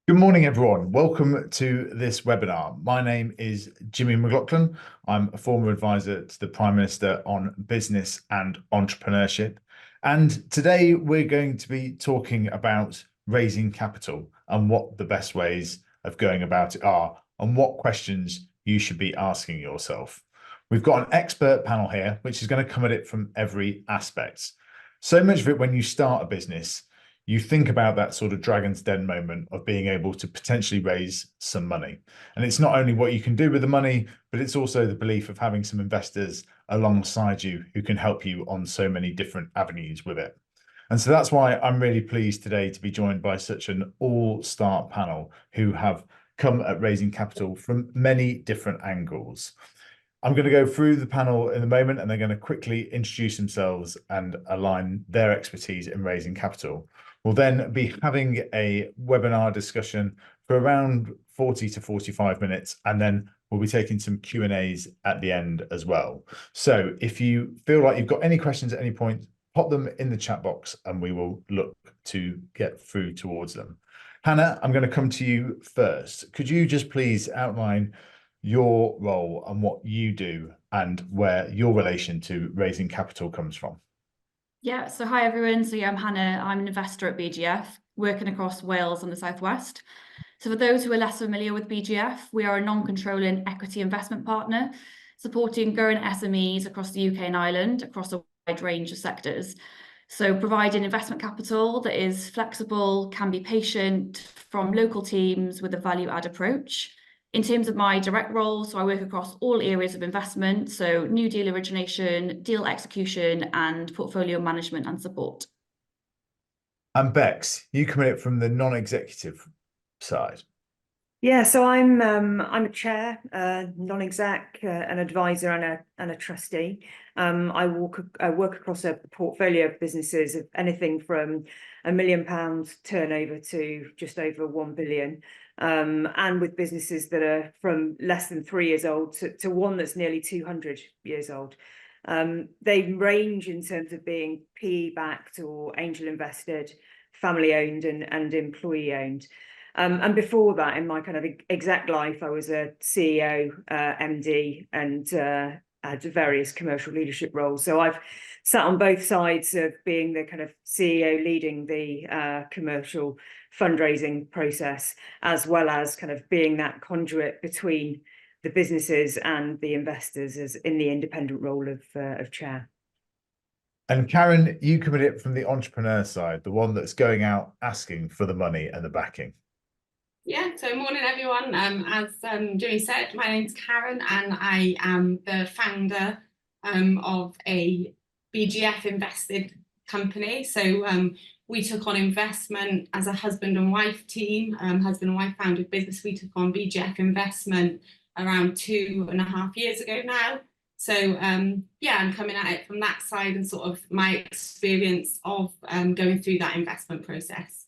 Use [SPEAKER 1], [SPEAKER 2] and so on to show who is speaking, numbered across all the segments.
[SPEAKER 1] Good morning, everyone. Welcome to this webinar. My name is Jimmy McLaughlin. I'm a former advisor to the Prime Minister on business and entrepreneurship. And today we're going to be talking about raising capital and what the best ways of going about it are and what questions you should be asking yourself. We've got an expert panel here, which is going to come at it from every aspect. So much of it when you start a business, you think about that sort of dragon's den moment of being able to potentially raise some money. And it's not only what you can do with the money, but it's also the belief of having some investors alongside you who can help you on so many different avenues with it. And so that's why I'm really pleased today to be joined by such an all-star panel who have come at raising capital from many different angles. I'm going to go through the panel in a moment, and they're going to quickly introduce themselves and align their expertise in raising capital. We'll then be having a webinar discussion for around 40 to 45 minutes, and then we'll be taking some Q&As at the end as well. So if you feel like you've got any questions at any point, pop them in the chat box and we will look to get through towards them. Hannah, I'm going to come to you first. Could you just please outline your role and what you do and where your relation to raising capital comes from?
[SPEAKER 2] Yeah, so hi everyone. So I'm Hannah. I'm an investor at BGF, working across Wales and the Southwest. So for those who are less familiar with BGF, we are a non-controlling equity investment partner, supporting growing SMEs across the UK and Ireland across a wide range of sectors. So providing investment capital that is flexible, can be patient, from local teams with a value-add approach. In terms of my direct role, so I work across all areas of investment, so new deal origination, deal execution, and portfolio management and support.
[SPEAKER 1] And Bex, you come in it from the non-executive side.
[SPEAKER 3] Yeah, so I'm a chair, non-exec, an advisor, and a trustee. I work across a portfolio of businesses of anything from £1 million turnover to just over 1 billion, and with businesses that are from less than 3 years old to one that's nearly 200 years old. They range in terms of being PE backed or angel invested, family owned, and employee owned. And before that, in my kind of exec life, I was a CEO, MD, and had various commercial leadership roles. So I've sat on both sides of being the kind of CEO leading the commercial fundraising process, as well as kind of being that conduit between the businesses and the investors as in the independent role of chair.
[SPEAKER 1] And Karen, you come at it from the entrepreneur side, the one that's going out asking for the money and the backing.
[SPEAKER 4] Yeah, so morning everyone. As Jimmy said, my name's Karen and I am the founder of a BGF invested company. So we took on investment as a husband and wife team, husband and wife founded business. We took on BGF investment around 2.5 years ago now. So yeah, I'm coming at it from that side and sort of my experience of going through that investment process.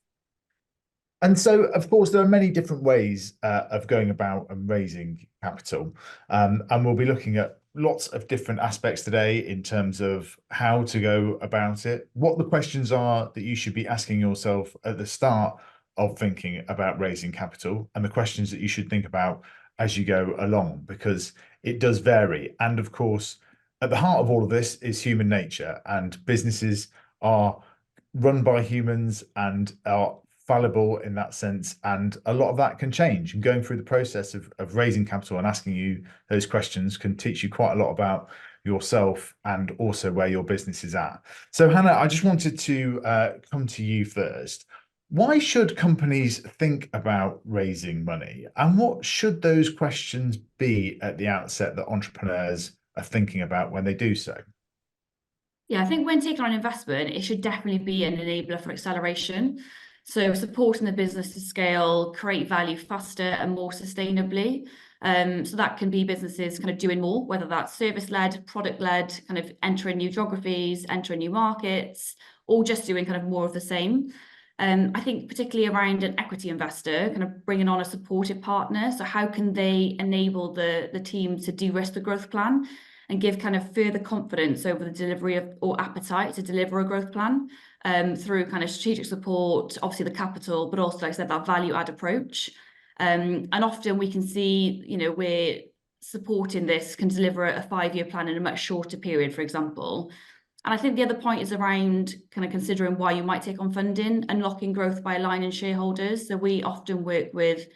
[SPEAKER 1] And so, of course, there are many different ways of going about and raising capital. And we'll be looking at lots of different aspects today in terms of how to go about it, what the questions are that you should be asking yourself at the start of thinking about raising capital, and the questions that you should think about as you go along, because it does vary. And of course, at the heart of all of this is human nature, and businesses are run by humans and are fallible in that sense, and a lot of that can change, and going through the process of raising capital and asking you those questions can teach you quite a lot about yourself and also where your business is at. So Hannah, I just wanted to come to you first. Why should companies think about raising money, and what should those questions be at the outset that entrepreneurs are thinking about when they do so?
[SPEAKER 2] Yeah, I think when taking on investment, it should definitely be an enabler for acceleration. So supporting the business to scale, create value faster and more sustainably. So that can be businesses kind of doing more, whether that's service-led, product-led, kind of entering new geographies, entering new markets, or just doing kind of more of the same. I think particularly around an equity investor, kind of bringing on a supportive partner. So how can they enable the team to de-risk the growth plan and give kind of further confidence over the delivery of or appetite to deliver a growth plan? through kind of strategic support, obviously the capital, but also, like I said, that value add approach. And often we can see, we're supporting this can deliver a 5-year plan in a much shorter period, for example. And I think the other point is around kind of considering why you might take on funding, unlocking growth by aligning shareholders. So we often work with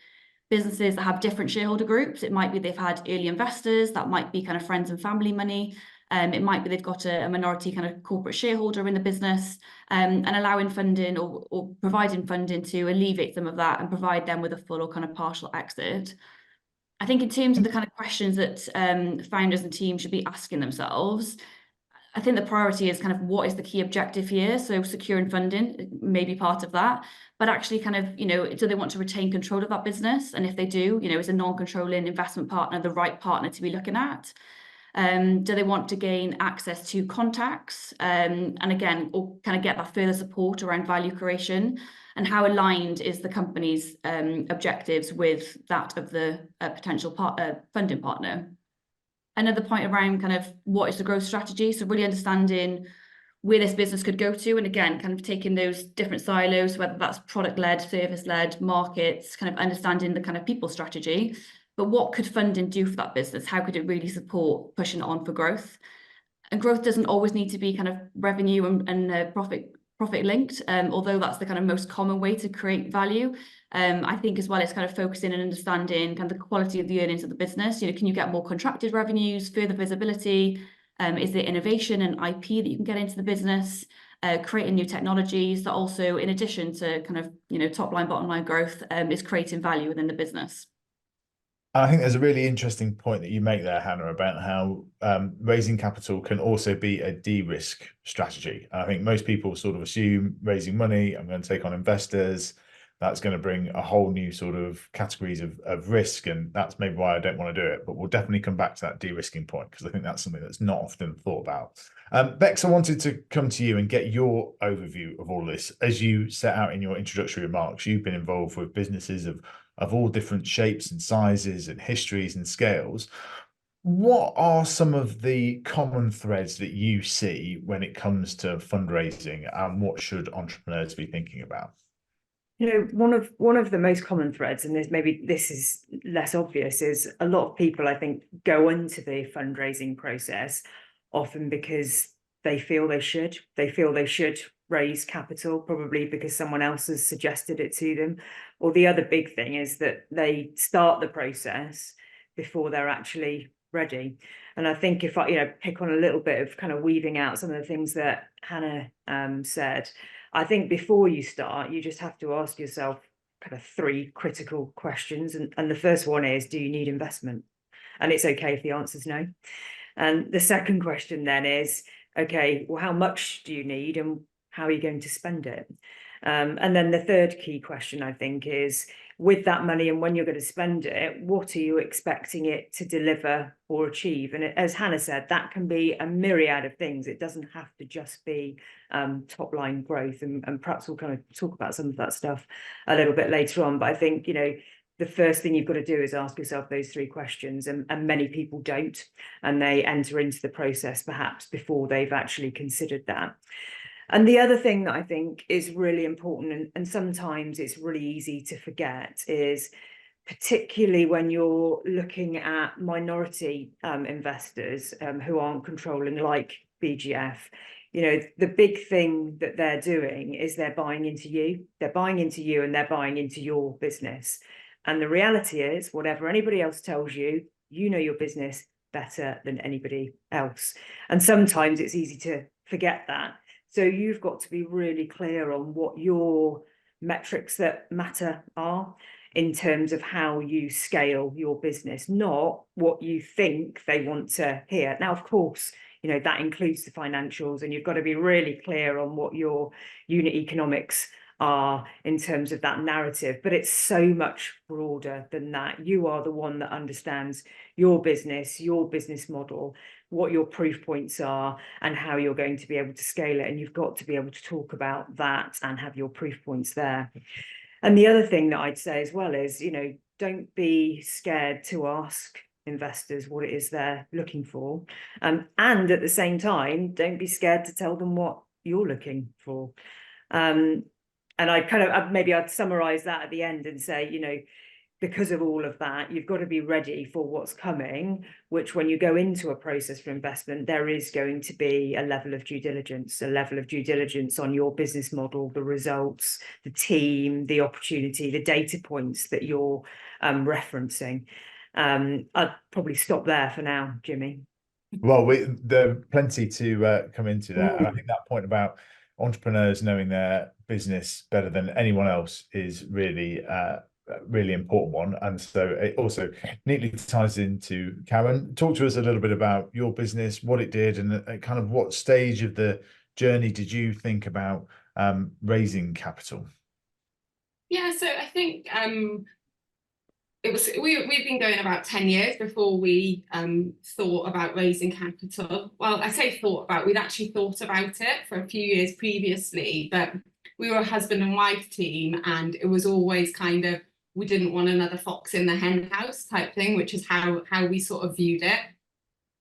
[SPEAKER 2] businesses that have different shareholder groups. It might be they've had early investors, that might be kind of friends and family money. It might be they've got a minority kind of corporate shareholder in the business, and allowing funding or providing funding to alleviate some of that and provide them with a full or kind of partial exit. I think in terms of the kind of questions that founders and teams should be asking themselves, I think the priority is kind of what is the key objective here? So securing funding may be part of that, but actually kind of, do they want to retain control of that business? And if they do, is a non-controlling investment partner the right partner to be looking at? Do they want to gain access to contacts? And again, or kind of get that further support around value creation? And how aligned is the company's objectives with that of the potential funding partner? Another point around kind of what is the growth strategy? So really understanding where this business could go to. And again, kind of taking those different silos, whether that's product-led, service-led, markets, kind of understanding the kind of people strategy. But what could funding do for that business? How could it really support pushing it on for growth? And growth doesn't always need to be kind of revenue and profit linked, although that's the kind of most common way to create value. I think as well, it's kind of focusing and understanding kind of the quality of the earnings of the business. Can you get more contracted revenues, further visibility? Is there innovation and IP that you can get into the business? Creating new technologies that also, in addition to kind of, top line, bottom line growth, is creating value within the business.
[SPEAKER 1] I think there's a really interesting point that you make there, Hannah, about how raising capital can also be a de-risk strategy. I think most people sort of assume raising money, I'm going to take on investors, that's going to bring a whole new sort of categories of risk, and that's maybe why I don't want to do it. But we'll definitely come back to that de-risking point, because I think that's something that's not often thought about. Bex, I wanted to come to you and get your overview of all this. As you set out in your introductory remarks, you've been involved with businesses of all different shapes and sizes and histories and scales. What are some of the common threads that you see when it comes to fundraising, and what should entrepreneurs be thinking about?
[SPEAKER 3] One of the most common threads, and this is less obvious, is a lot of people, I think, go into the fundraising process often because they feel they should raise capital, probably because someone else has suggested it to them. Or the other big thing is that they start the process before they're actually ready. And I think if I pick on a little bit of kind of weaving out some of the things that Hannah said, I think before you start, you just have to ask yourself kind of 3 critical questions. And the first one is, do you need investment? And it's okay if the answer is no. And the second question then is, okay, well, how much do you need and how are you going to spend it? And then the third key question, I think, is with that money and when you're going to spend it, what are you expecting it to deliver or achieve? And as Hannah said, that can be a myriad of things. It doesn't have to just be top line growth. And perhaps we'll kind of talk about some of that stuff a little bit later on. But I think, the first thing you've got to do is ask yourself those 3 questions, and many people don't, and they enter into the process perhaps before they've actually considered that. And the other thing that I think is really important, and sometimes it's really easy to forget, is particularly when you're looking at minority investors who aren't controlling, like BGF, the big thing that they're doing is they're buying into you. They're buying into you and they're buying into your business. And the reality is, whatever anybody else tells you, you know your business better than anybody else. And sometimes it's easy to forget that. So you've got to be really clear on what your metrics that matter are in terms of how you scale your business, not what you think they want to hear. Now, of course, that includes the financials, and you've got to be really clear on what your unit economics are in terms of that narrative, but it's so much broader than that. You are the one that understands your business model, what your proof points are, and how you're going to be able to scale it. And you've got to be able to talk about that and have your proof points there. And the other thing that I'd say as well is, don't be scared to ask investors what it is they're looking for. And at the same time, don't be scared to tell them what you're looking for. And I'd summarize that at the end and say, you know, because of all of that, you've got to be ready for what's coming, which when you go into a process for investment, there is going to be a level of due diligence on your business model, the results, the team, the opportunity, the data points that you're referencing. I'd probably stop there for now, Jimmy.
[SPEAKER 1] Well, there are plenty to come into there. And I think that point about entrepreneurs knowing their business better than anyone else is really really important one. And so it also neatly ties into Karen. Talk to us a little bit about your business, what it did, and kind of what stage of the journey did you think about raising capital?
[SPEAKER 4] Yeah, so I think we've been going about 10 years before we thought about raising capital. Well, I say thought about, we'd actually thought about it for a few years previously, but we were a husband and wife team, and it was always kind of, we didn't want another fox in the hen house type thing, which is how we sort of viewed it.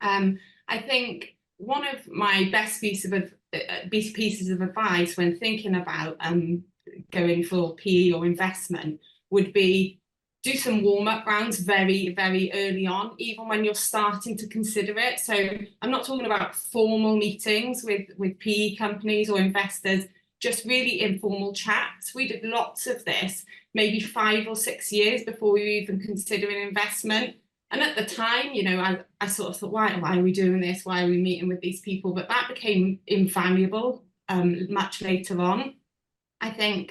[SPEAKER 4] I think one of my best pieces of advice when thinking about going for PE or investment would be do some warm-up rounds very, very early on, even when you're starting to consider it. So I'm not talking about formal meetings with PE companies or investors, just really informal chats. We did lots of this, maybe 5 or 6 years before we were even considering investment. And at the time, you know, I sort of thought, why are we doing this? Why are we meeting with these people? But that became invaluable much later on. I think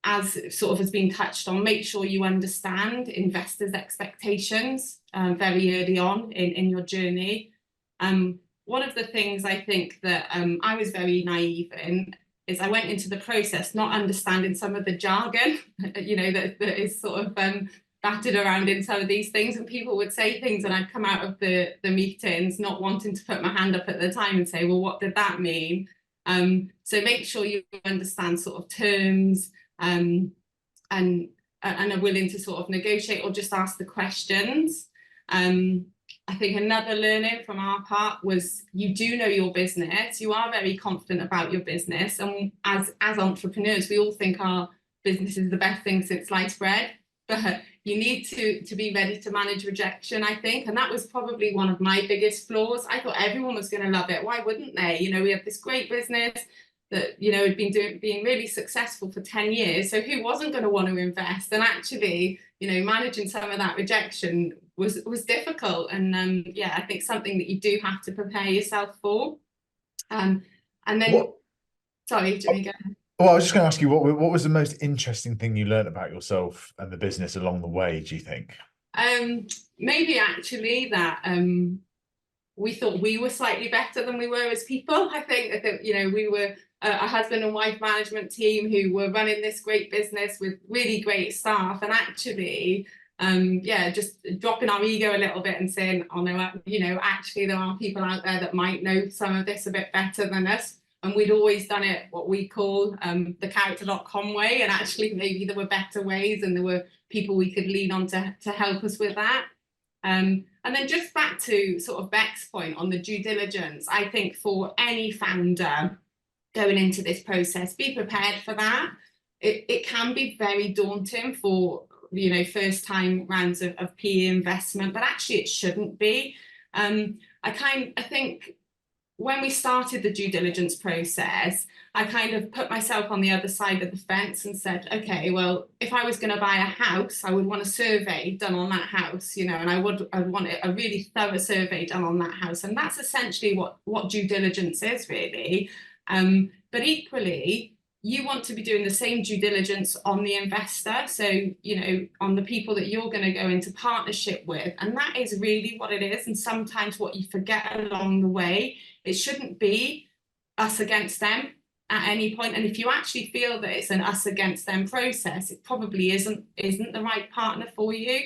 [SPEAKER 4] as sort of has been touched on, make sure you understand investors' expectations very early on in your journey. One of the things I think that I was very naive in is I went into the process not understanding some of the jargon, you know, that is sort of battered around in some of these things, and people would say things and I'd come out of the meetings not wanting to put my hand up at the time and say, well, what did that mean? So make sure you understand sort of terms and are willing to sort of negotiate or just ask the questions. I think another learning from our part was you do know your business, you are very confident about your business, and as entrepreneurs we all think our business is the best thing since sliced bread, but you need to be ready to manage rejection, I think. And that was probably one of my biggest flaws. I thought everyone was going to love it. Why wouldn't they? You know, we have this great business that, you know, had been being really successful for 10 years. So who wasn't going to want to invest? And actually, you know, managing some of that rejection was difficult. And yeah, I think something that you do have to prepare yourself for. And then, sorry, Jimmy, go ahead.
[SPEAKER 1] Well, I was just going to ask you, what was the most interesting thing you learned about yourself and the business along the way, do you think?
[SPEAKER 4] Maybe actually that we thought we were slightly better than we were as people. I think you know, we were a husband and wife management team who were running this great business with really great staff, and actually yeah, just dropping our ego a little bit and saying, oh no, you know, actually there are people out there that might know some of this a bit better than us. And we'd always done it what we call the character.com way, and actually maybe there were better ways and there were people we could lean on to help us with that. And then just back to sort of Beck's point on the due diligence, I think for any founder going into this process, be prepared for that. It can be very daunting for, you know, first time rounds of PE investment, but actually it shouldn't be. I think when we started the due diligence process, I kind of put myself on the other side of the fence and said, okay, well, if I was going to buy a house, I would want a survey done on that house, you know, and I would want a really thorough survey done on that house. And that's essentially what due diligence is, really. But equally, you want to be doing the same due diligence on the investor. So, you know, on the people that you're going to go into partnership with. And that is really what it is. And sometimes what you forget along the way, it shouldn't be us against them at any point. And if you actually feel that it's an us against them process, it probably isn't the right partner for you.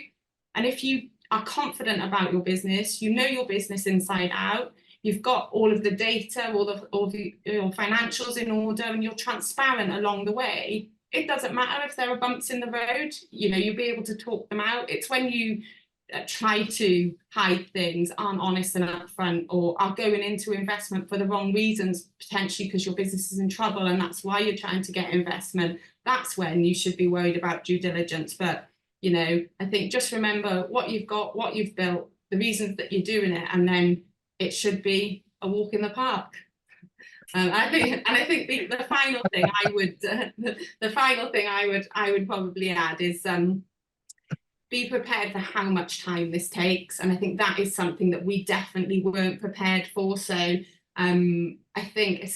[SPEAKER 4] And if you are confident about your business, you know your business inside out, you've got all of the data, all your financials in order, and you're transparent along the way, it doesn't matter if there are bumps in the road, you know, you'll be able to talk them out. It's when you try to hide things, aren't honest and upfront, or are going into investment for the wrong reasons, potentially because your business is in trouble and that's why you're trying to get investment, that's when you should be worried about due diligence. But, you know, I think just remember what you've got, what you've built, the reasons that you're doing it, and then it should be a walk in the park. I think the final thing I would probably add is be prepared for how much time this takes, and I think that is something that we definitely weren't prepared for. So I think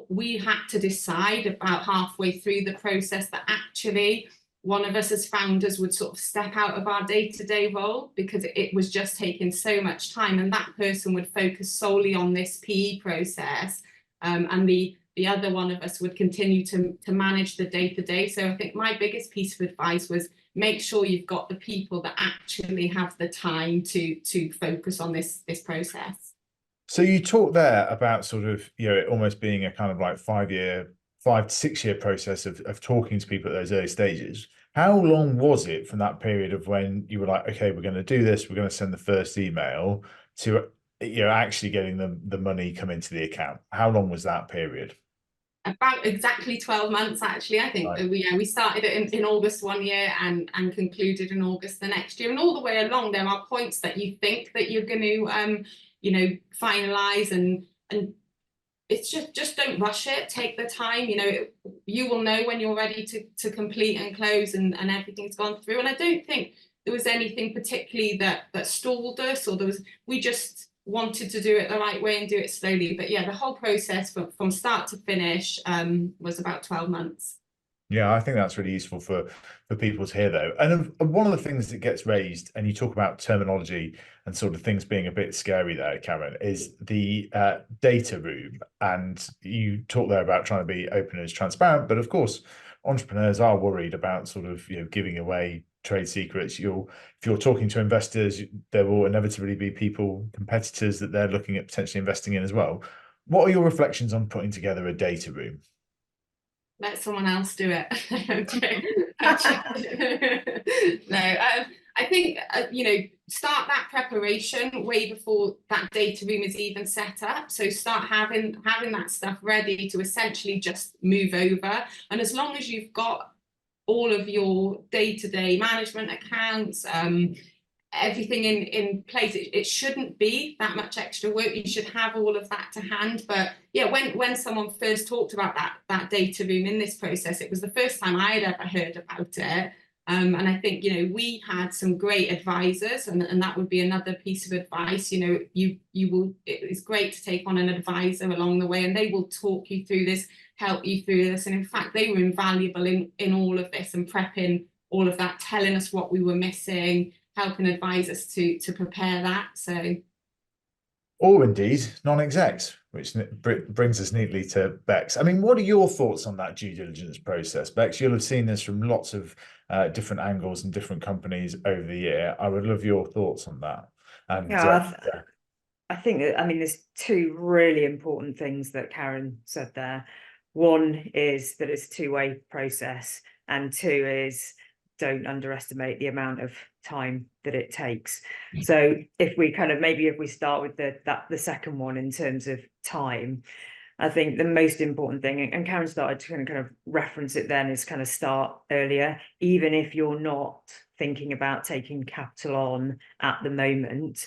[SPEAKER 4] we had to decide about halfway through the process that actually one of us as founders would sort of step out of our day-to-day role, because it was just taking so much time, and that person would focus solely on this PE process, and the other one of us would continue to manage the day-to-day. So I think my biggest piece of advice was make sure you've got the people that actually have the time to focus on this process.
[SPEAKER 1] So you talked there about sort of, you know, it almost being a kind of like 5 to 6 year process of talking to people at those early stages. How long was it from that period of when you were like, okay, we're going to do this, we're going to send the first email, to, you know, actually getting the money come into the account? How long was that period?
[SPEAKER 4] About exactly 12 months, actually. I think
[SPEAKER 1] Right.
[SPEAKER 4] we started it in August one year and concluded in August the next year. And all the way along, there are points that you think that you're going to, you know, finalize, and it's just don't rush it. Take the time. You know, you will know when you're ready to complete and close, and everything's gone through. And I don't think there was anything particularly that stalled us, or we just wanted to do it the right way and do it slowly. But yeah, the whole process from start to finish was about 12 months.
[SPEAKER 1] Yeah, I think that's really useful for people to hear, though. And one of the things that gets raised, and you talk about terminology and sort of things being a bit scary there, Karen, is the data room. And you talk there about trying to be open and transparent, but of course, entrepreneurs are worried about sort of, you know, giving away trade secrets. If you're talking to investors, there will inevitably be competitors that they're looking at potentially investing in as well. What are your reflections on putting together a data room?
[SPEAKER 4] Let someone else do it. No, I think you know, start that preparation way before that data room is even set up. So start having that stuff ready to essentially just move over. And as long as you've got all of your day-to-day management accounts, everything in place, it shouldn't be that much extra work. You should have all of that to hand. But yeah, when someone first talked about that data room in this process, it was the first time I had ever heard about it. And I think, you know, we had some great advisors, and that would be another piece of advice. You know, it's great to take on an advisor along the way, and they will talk you through this, help you through this. And in fact, they were invaluable in all of this, and prepping all of that, telling us what we were missing, helping advise us to prepare that. So,
[SPEAKER 1] or indeed non-execs, which brings us neatly to Bex. I mean, what are your thoughts on that due diligence process? Bex, you'll have seen this from lots of different angles and different companies over the year. I would love your thoughts on that. And
[SPEAKER 3] Yeah, I think that, I mean, there's two really important things that Karen said there. One is that it's a two-way process, and two is don't underestimate the amount of time that it takes. So if we start with the second one in terms of time, I think the most important thing, and Karen started to kind of reference it then, is kind of start earlier. Even if you're not thinking about taking capital on at the moment,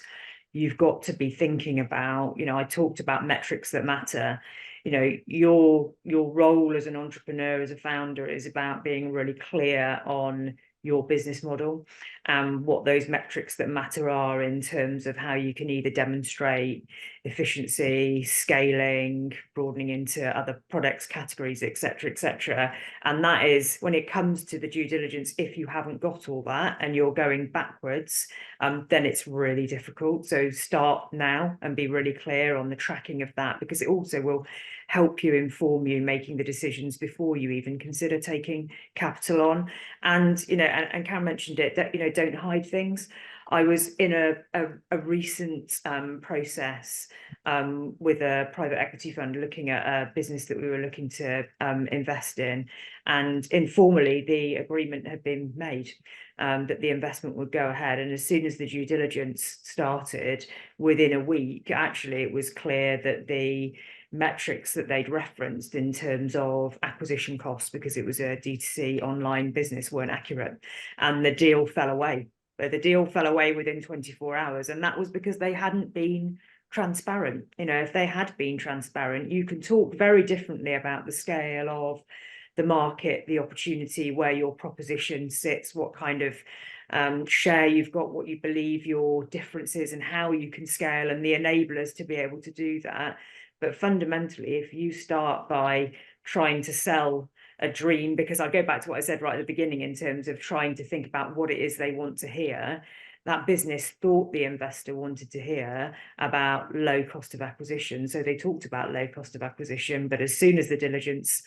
[SPEAKER 3] you've got to be thinking about, you know, I talked about metrics that matter. You know, your role as an entrepreneur, as a founder, is about being really clear on your business model and what those metrics that matter are, in terms of how you can either demonstrate efficiency, scaling, broadening into other products, categories, etc. And that is, when it comes to the due diligence, if you haven't got all that and you're going backwards, then it's really difficult. So start now and be really clear on the tracking of that, because it also will help you inform you making the decisions before you even consider taking capital on. And, you know, and Karen mentioned it, that, you know, don't hide things. I was in a recent process with a private equity fund looking at a business that we were looking to invest in, and informally the agreement had been made that the investment would go ahead. And as soon as the due diligence started, within a week, actually, it was clear that the metrics that they'd referenced in terms of acquisition costs, because it was a D2C online business, weren't accurate, and the deal fell away. The deal fell away within 24 hours, and that was because they hadn't been transparent. You know, if they had been transparent, you can talk very differently about the scale of the market, the opportunity, where your proposition sits, what kind of share you've got, what you believe your difference is, and how you can scale, and the enablers to be able to do that. But fundamentally, if you start by trying to sell a dream, because I'll go back to what I said right at the beginning in terms of trying to think about what it is they want to hear, that business thought the investor wanted to hear about low cost of acquisition. So they talked about low cost of acquisition, but as soon as the diligence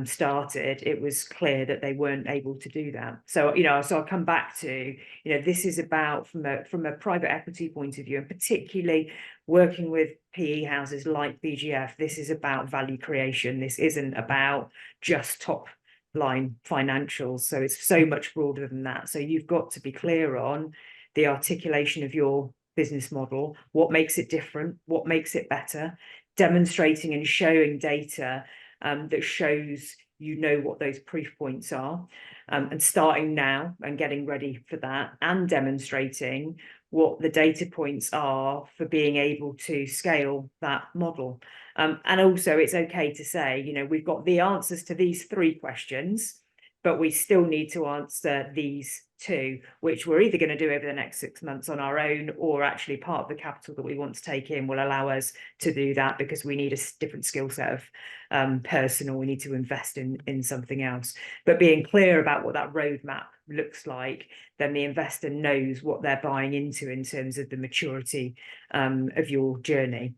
[SPEAKER 3] started, it was clear that they weren't able to do that. So, so I'll come back to, this is about from a private equity point of view, and particularly working with PE houses like BGF, this is about value creation. This isn't about just top line financials. So it's so much broader than that. So you've got to be clear on the articulation of your business model, what makes it different, what makes it better, demonstrating and showing data that shows what those proof points are, and starting now and getting ready for that, and demonstrating what the data points are for being able to scale that model. And also, it's okay to say, we've got the answers to these 3 questions, but we still need to answer these 2, which we're either going to do over the next 6 months on our own, or actually part of the capital that we want to take in will allow us to do that, because we need a different skill set of person, or we need to invest in something else. But being clear about what that roadmap looks like, then the investor knows what they're buying into in terms of the maturity of your journey.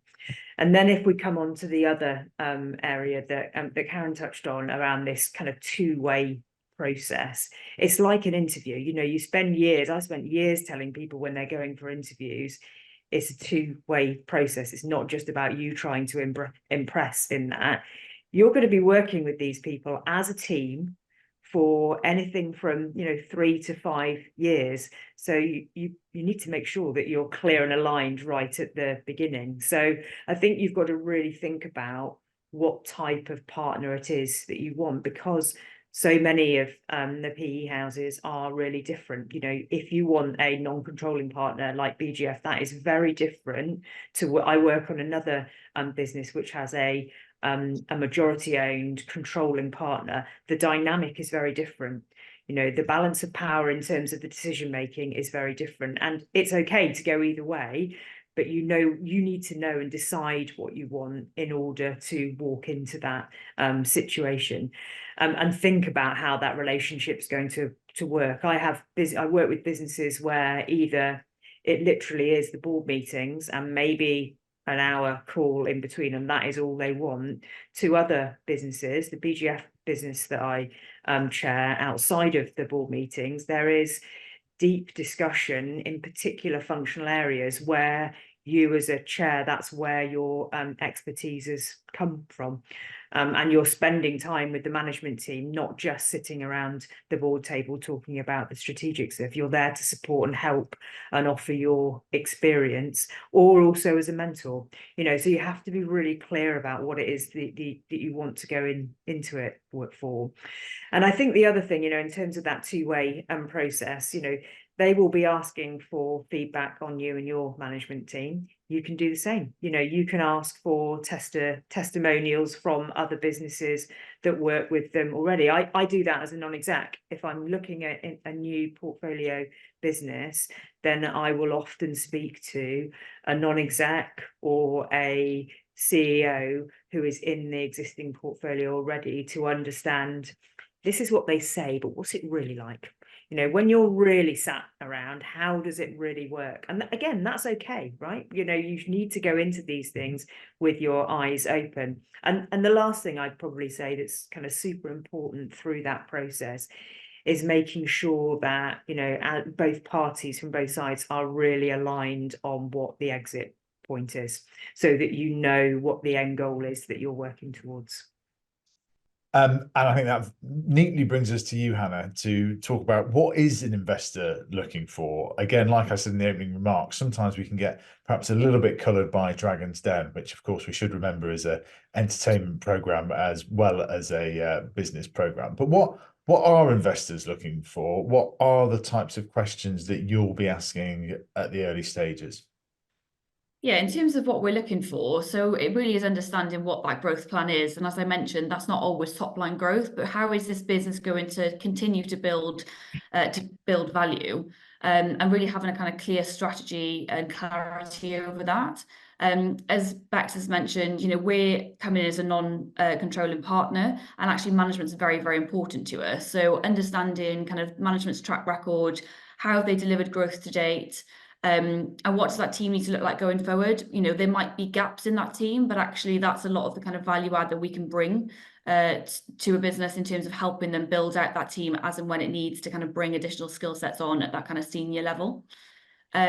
[SPEAKER 3] And then if we come on to the other area that Karen touched on around this kind of 2-way process, it's like an interview. You spend years, I spent years telling people when they're going for interviews, it's a 2-way process. It's not just about you trying to impress in that. You're going to be working with these people as a team for anything from 3 to 5 years. So you need to make sure that you're clear and aligned right at the beginning. So I think you've got to really think about what type of partner it is that you want, because so many of the PE houses are really different. If you want a non-controlling partner like BGF, that is very different to what I work on another business which has a majority owned controlling partner. The dynamic is very different. The balance of power in terms of the decision making is very different, and it's okay to go either way, but you need to know and decide what you want in order to walk into that situation, and think about how that relationship's going to work. I work with businesses where either it literally is the board meetings and maybe an hour call in between, and that is all they want. To other businesses, the BGF business that I chair, outside of the board meetings, there is deep discussion in particular functional areas where you as a chair, that's where your expertise has come from, and you're spending time with the management team, not just sitting around the board table talking about the strategic stuff. You're there to support and help and offer your experience, or also as a mentor. So you have to be really clear about what it is that you want to go into it for. And I think the other thing, in terms of that 2-way process, they will be asking for feedback on you and your management team. You can do the same. You can ask for testimonials from other businesses that work with them already. I do that as a non-exec. If I'm looking at a new portfolio business, then I will often speak to a non-exec or a CEO who is in the existing portfolio already, to understand this is what they say, but what's it really like? When you're really sat around, how does it really work? And again, that's okay, right? You need to go into these things with your eyes open. And the last thing I'd probably say that's kind of super important through that process is making sure that, you know, both parties from both sides are really aligned on what the exit point is, so that you know what the end goal is that you're working towards.
[SPEAKER 1] And I think that neatly brings us to you, Hannah, to talk about what is an investor looking for. Again, like I said in the opening remarks, sometimes we can get perhaps a little bit coloured by Dragon's Den, which of course we should remember is an entertainment programme as well as a business programme. But what are investors looking for? What are the types of questions that you'll be asking at the early stages?
[SPEAKER 2] Yeah, in terms of what we're looking for, so it really is understanding what that growth plan is. And as I mentioned, that's not always top line growth, but how is this business going to continue to build value, and really having a kind of clear strategy and clarity over that. As Bex has mentioned, you know, we're coming in as a non-controlling partner, and actually management's very, very important to us. So understanding kind of management's track record, how have they delivered growth to date, and what does that team need to look like going forward? You know, there might be gaps in that team, but actually that's a lot of the kind of value add that we can bring to a business in terms of helping them build out that team as and when it needs to kind of bring additional skill sets on at that kind of senior level. You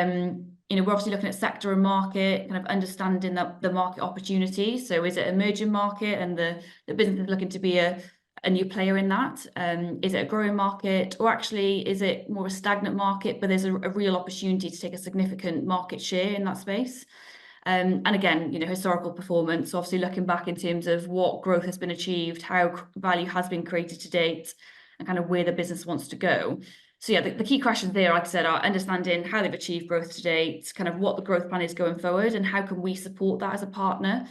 [SPEAKER 2] know, we're obviously looking at sector and market, kind of understanding the market opportunity. So is it an emerging market and the business is looking to be a new player in that? Is it a growing market, or actually is it more a stagnant market, but there's a real opportunity to take a significant market share in that space? And again, you know, historical performance, obviously looking back in terms of what growth has been achieved, how value has been created to date, and kind of where the business wants to go. So yeah, the key questions there, like I said, are understanding how they've achieved growth to date, kind of what the growth plan is going forward, and how can we support that as a partner.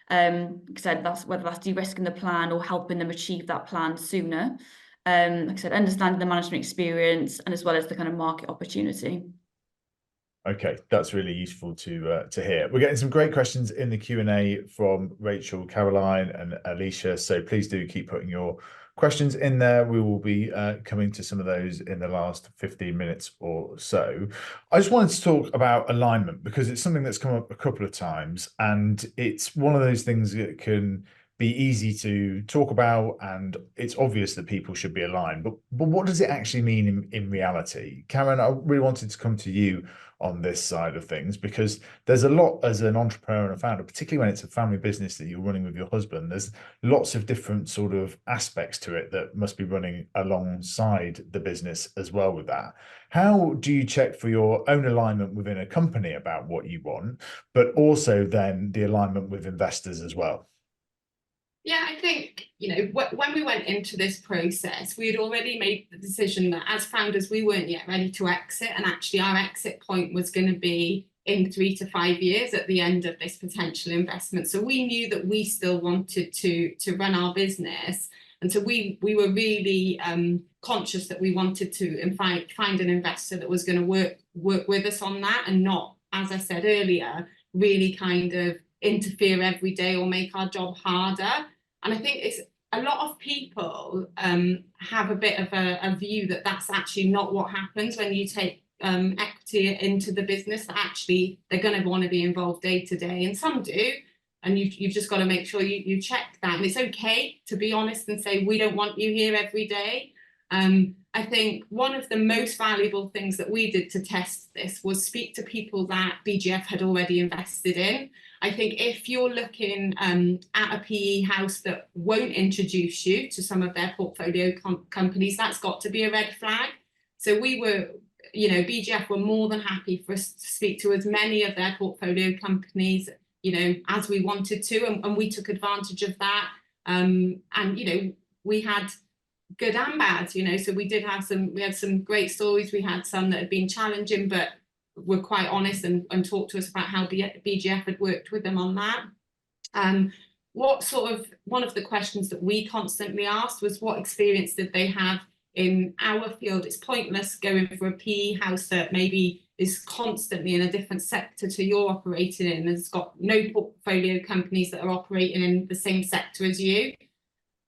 [SPEAKER 2] Like I said, that's whether that's de-risking the plan or helping them achieve that plan sooner. Like I said, understanding the management experience and as well as the kind of market opportunity.
[SPEAKER 1] Okay, that's really useful to hear. We're getting some great questions in the Q&A from Rachel, Caroline, and Alicia. So please do keep putting your questions in there. We will be coming to some of those in the last 15 minutes or so. I just wanted to talk about alignment because it's something that's come up a couple of times, and it's one of those things that can be easy to talk about, and it's obvious that people should be aligned. But what does it actually mean in reality? Karen, I really wanted to come to you on this side of things, because there's a lot as an entrepreneur and a founder, particularly when it's a family business that you're running with your husband. There's lots of different sort of aspects to it that must be running alongside the business as well with that. How do you check for your own alignment within a company about what you want, but also then the alignment with investors as well?
[SPEAKER 4] Yeah, I think, you know, when we went into this process, we had already made the decision that as founders, we weren't yet ready to exit. And actually our exit point was going to be in 3 to 5 years at the end of this potential investment. So we knew that we still wanted to run our business. And so we were really conscious that we wanted to find an investor that was going to work with us on that, and not, as I said earlier, really kind of interfere every day or make our job harder. And I think it's a lot of people have a bit of a view that that's actually not what happens when you take equity into the business, that actually they're going to want to be involved day to day, and some do, and you've just got to make sure you check that. And it's okay to be honest and say, we don't want you here every day. I think one of the most valuable things that we did to test this was speak to people that BGF had already invested in. I think if you're looking at a PE house that won't introduce you to some of their portfolio companies, that's got to be a red flag. So we were, you know, BGF were more than happy for us to speak to as many of their portfolio companies, you know, as we wanted to, and we took advantage of that. And, you know, we had good and bad, you know, so we had some great stories. We had some that had been challenging, but were quite honest and talked to us about how BGF had worked with them on that. One of the questions that we constantly asked was, what experience did they have in our field? It's pointless going for a PE house that maybe is constantly in a different sector to you're operating in, and has got no portfolio companies that are operating in the same sector as you.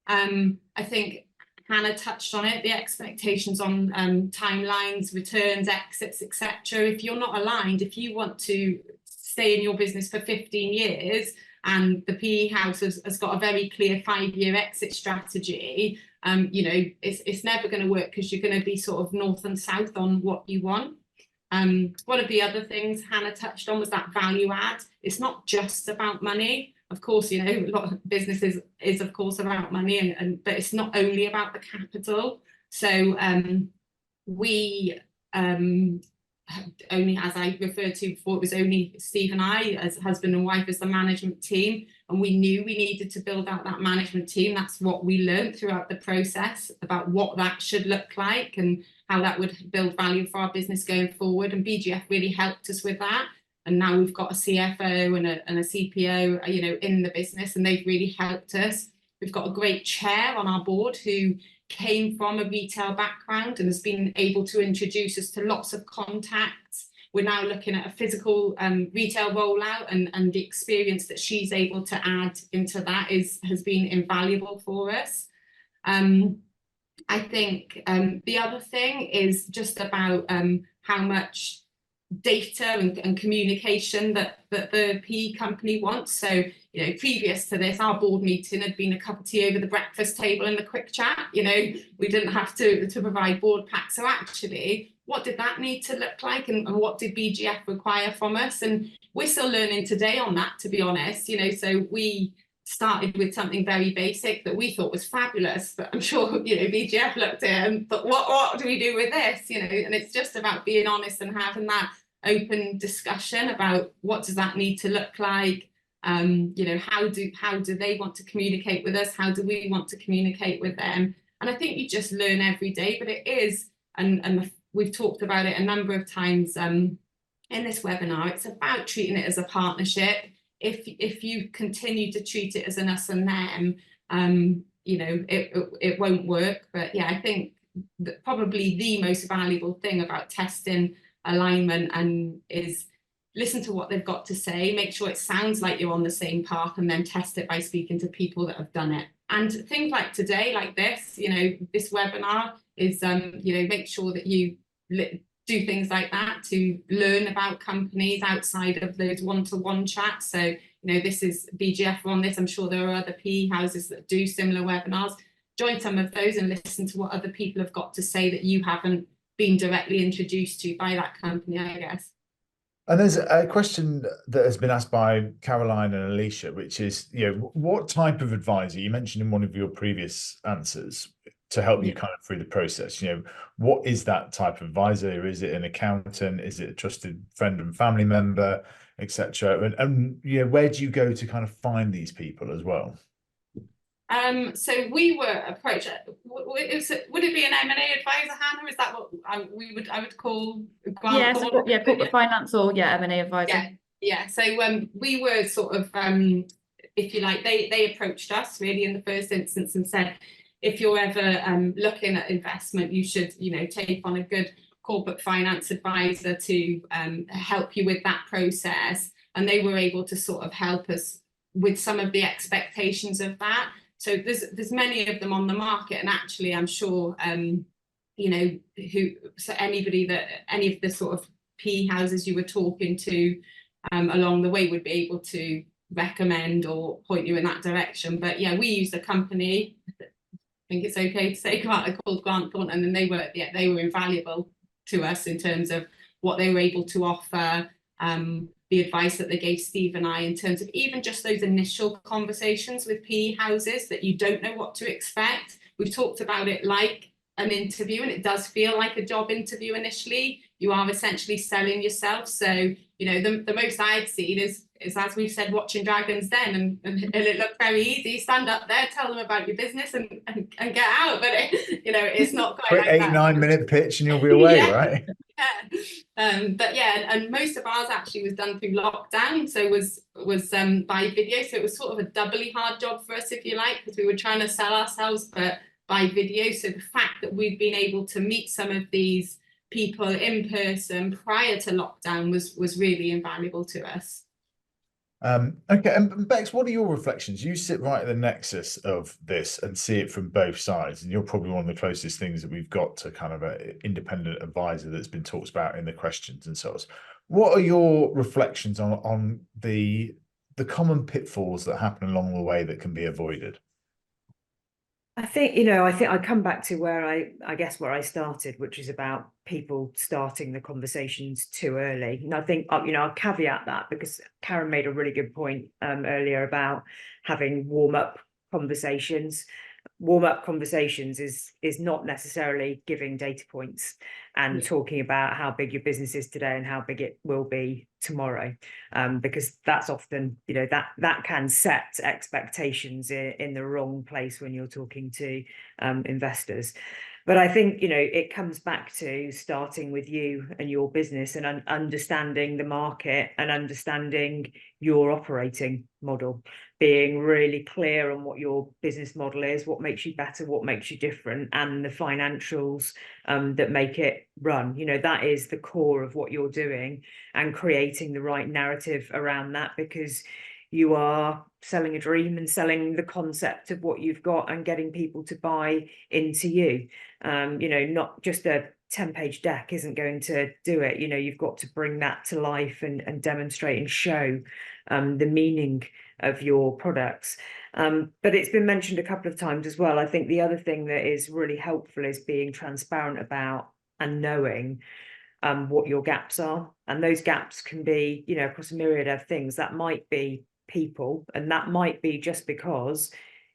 [SPEAKER 4] I think Hannah touched on it, the expectations on timelines, returns, exits, etc. If you're not aligned, if you want to stay in your business for 15 years and the PE house has got a very clear 5-year exit strategy, you know, it's never going to work because you're going to be sort of north and south on what you want. One of the other things Hannah touched on was that value add. It's not just about money. Of course, you know, a lot of businesses is of course about money, but it's not only about the capital. So we only, as I referred to before, it was only Steve and I as husband and wife as the management team, and we knew we needed to build out that management team. That's what we learned throughout the process about what that should look like and how that would build value for our business going forward, and BGF really helped us with that. And now we've got a CFO and a CPO, you know, in the business, and they've really helped us. We've got a great chair on our board who came from a retail background and has been able to introduce us to lots of contacts. We're now looking at a physical retail rollout, and the experience that she's able to add into that has been invaluable for us. I think the other thing is just about how much data and communication that the PE company wants. So, you know, previous to this, our board meeting had been a cup of tea over the breakfast table and a quick chat. You know, we didn't have to provide board packs. So actually, what did that need to look like, and what did BGF require from us? And we're still learning today on that, to be honest. You know, so we started with something very basic that we thought was fabulous, but I'm sure, you know, BGF looked at it and thought, what do we do with this? You know, and it's just about being honest and having that open discussion about what does that need to look like. You know, how do they want to communicate with us? How do we want to communicate with them? And I think you just learn every day, but it is, and we've talked about it a number of times in this webinar, it's about treating it as a partnership. If you continue to treat it as an us and them, you know, it won't work. But yeah, I think that probably the most valuable thing about testing alignment and is listen to what they've got to say, make sure it sounds like you're on the same path, and then test it by speaking to people that have done it. And things like today, like this, you know, this webinar is, you know, make sure that you do things like that to learn about companies outside of those one-to-one chats. So, you know, this is BGF on this. I'm sure there are other PE houses that do similar webinars. Join some of those and listen to what other people have got to say that you haven't been directly introduced to by that company, I guess.
[SPEAKER 1] And there's a question that has been asked by Caroline and Alicia, which is, you know, what type of advisor, you mentioned in one of your previous answers, to help you kind of through the process, you know, what is that type of advisor? Is it an accountant? Is it a trusted friend and family member, etc.? And you know, where do you go to kind of find these people as well?
[SPEAKER 4] So we were approached. Would it be an M&A advisor, Hannah? Is that what I would call?
[SPEAKER 2] Corporate finance or M&A advisor.
[SPEAKER 4] Yeah. So we were sort of, if you like, they approached us really in the first instance and said, if you're ever looking at investment, you should, you know, take on a good corporate finance advisor to help you with that process. And they were able to sort of help us with some of the expectations of that. So there's many of them on the market, and actually I'm sure you know, any of the sort of PE houses you were talking to along the way would be able to recommend or point you in that direction. But yeah, we used a company, I think it's okay to say, called Grant Thornton, and they were invaluable to us in terms of what they were able to offer, the advice that they gave Steve and I in terms of even just those initial conversations with PE houses that you don't know what to expect. We've talked about it like an interview, and it does feel like a job interview initially. You are essentially selling yourself. So, you know, the most I'd seen is as we've said, watching Dragons Den, and it looked very easy. Stand up there, tell them about your business and get out. But you know, it's not quite
[SPEAKER 1] quick
[SPEAKER 4] like
[SPEAKER 1] 8-9 minute pitch and you'll be away, right?
[SPEAKER 4] Yeah. But yeah, and most of ours actually was done through lockdown, so was by video. So it was sort of a doubly hard job for us, if you like, because we were trying to sell ourselves, but by video. So the fact that we've been able to meet some of these people in person prior to lockdown was really invaluable to us.
[SPEAKER 1] Okay, and Bex, what are your reflections? You sit right at the nexus of this and see it from both sides, and you're probably one of the closest things that we've got to kind of an independent advisor that's been talked about in the questions and so on. What are your reflections on the common pitfalls that happen along the way that can be avoided?
[SPEAKER 3] I think, you know, I think I come back to where I guess where I started, which is about people starting the conversations too early. And I think, you know, I'll caveat that because Karen made a really good point earlier about having warm-up conversations. Warm-up conversations is not necessarily giving data points and talking about how big your business is today and how big it will be tomorrow, because that's often, you know, that can set expectations in the wrong place when you're talking to investors. But I think, you know, it comes back to starting with you and your business and understanding the market and understanding your operating model, being really clear on what your business model is, what makes you better, what makes you different, and the financials that make it run. You know, that is the core of what you're doing, and creating the right narrative around that, because you are selling a dream and selling the concept of what you've got and getting people to buy into you. You know, not just a 10-page deck isn't going to do it. You know, you've got to bring that to life and demonstrate and show the meaning of your products. But it's been mentioned a couple of times as well. I think the other thing that is really helpful is being transparent about and knowing what your gaps are. And those gaps can be, you know, across a myriad of things. That might be people, and that might be just because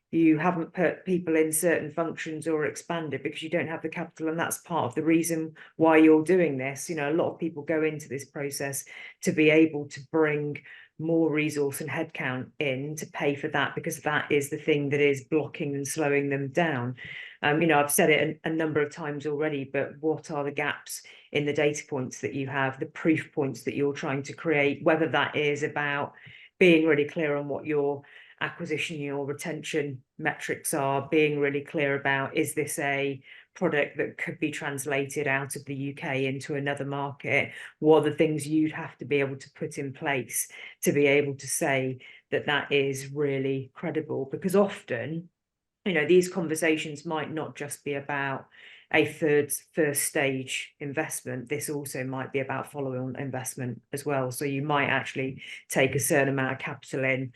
[SPEAKER 3] you haven't put people in certain functions or expanded because you don't have the capital, and that's part of the reason why you're doing this. You know, a lot of people go into this process to be able to bring more resource and headcount in to pay for that, because that is the thing that is blocking and slowing them down. You know, I've said it a number of times already, but what are the gaps in the data points that you have, the proof points that you're trying to create, whether that is about being really clear on what your acquisition, your retention metrics are, being really clear about, is this a product that could be translated out of the UK into another market? What are the things you'd have to be able to put in place to be able to say that that is really credible? Because often, you know, these conversations might not just be about a first stage investment. This also might be about follow-on investment as well. So you might actually take a certain amount of capital in,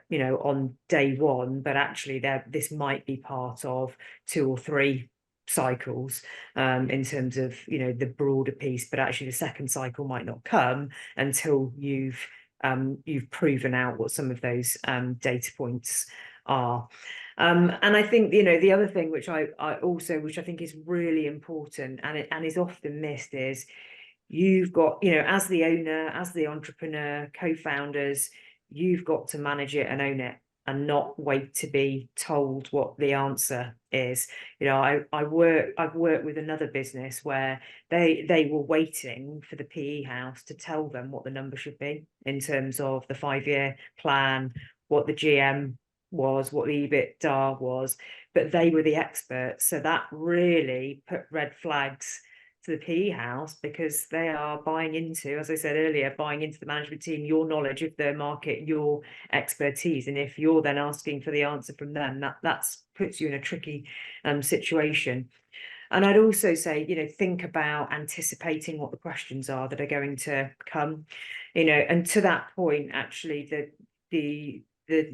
[SPEAKER 3] you know, on day one, but actually this might be part of 2 or 3 cycles in terms of, you know, the broader piece. But actually the second cycle might not come until you've proven out what some of those data points are. And I think, you know, the other thing which I think is really important and is often missed is you've got, you know, as the owner, as the entrepreneur, co-founders, you've got to manage it and own it, and not wait to be told what the answer is. You know, I've worked with another business where they were waiting for the PE house to tell them what the number should be in terms of the 5-year plan, what the GM was, what the EBITDA was, but they were the experts. So that really put red flags to the PE house, because they are buying into, as I said earlier, buying into the management team, your knowledge of the market, your expertise. And if you're then asking for the answer from them, that puts you in a tricky situation. And I'd also say, you know, think about anticipating what the questions are that are going to come, you know. And to that point, actually, the